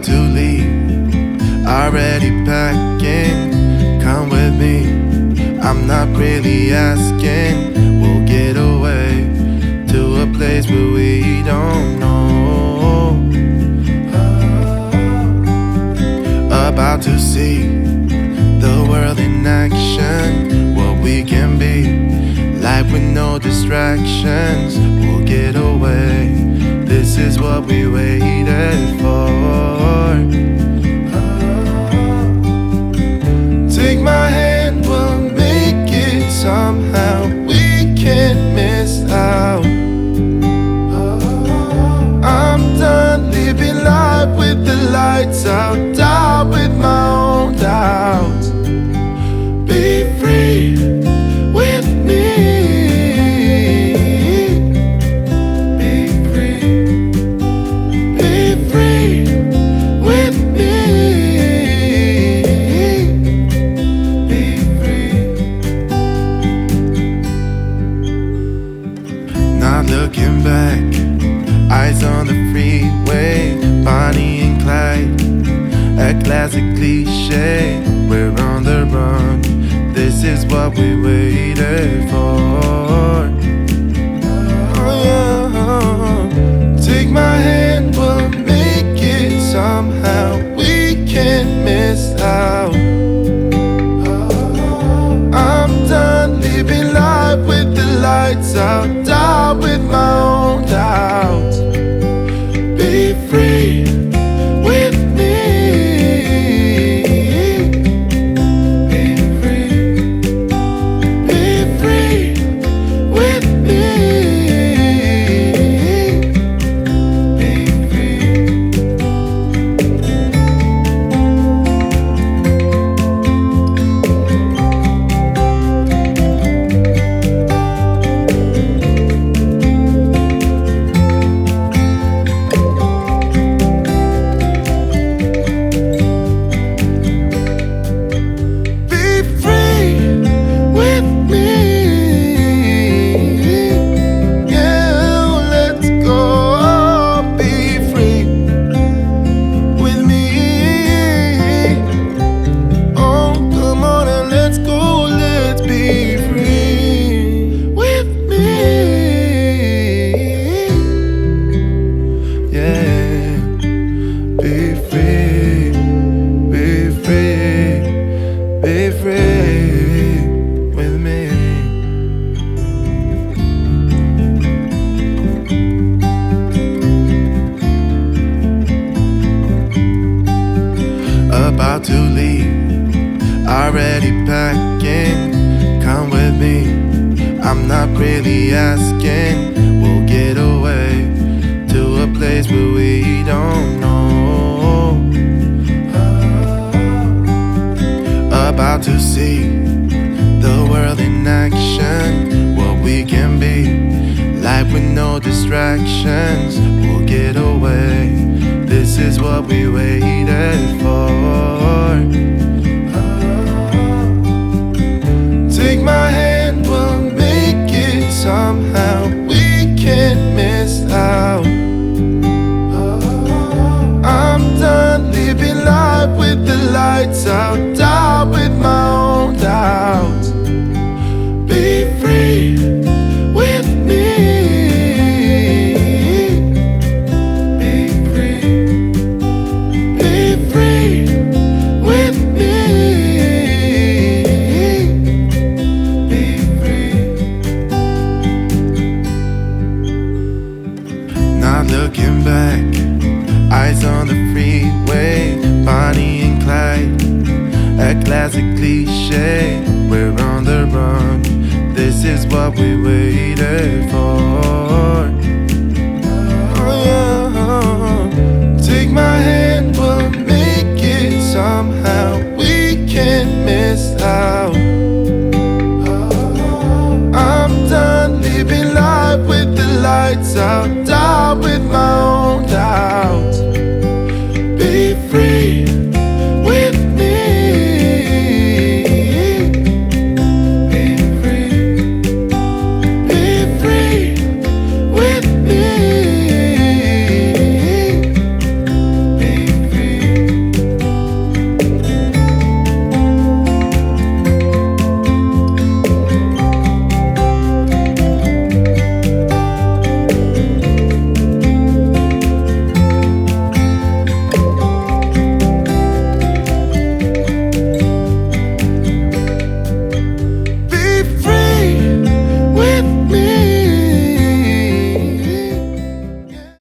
to leave, already packing. Come with me, I'm not really asking. We'll get away to a place where we don't know. About to see the world in action, what we can be, life with no distractions. We'll get away, this is what we waited for. Take my hand, we'll make it somehow. We can't miss out. I'm done living life with the lights out, down with my own doubts. Be free with me. Be free. Be free with me. Be free. Not looking back, eyes on the freeway, Bonnie and Clyde, a classic cliche. We're on the run, this is what we waited for. Oh, yeah. Take my hand, we'll make it somehow. We can't miss out. I'm done living life with the lights out, down with my own doubts. Be free with me. Be free. Be free with me. Be free. About to leave, already packing. Come with me, I'm not really asking. We'll get away to a place where we don't know. About to see the world in action, what we can be, life with no distractions. We'll get away, this is what we waited for. Take my hand, we'll make it somehow. We can't miss out. I'm done living life with the lights out, down with my own doubts. Be free with me. Be free. Be free with me. Be free. Not looking back, eyes on the freeway, Bonnie and Clyde, a classic cliche. We're on the run, this is what we waited for.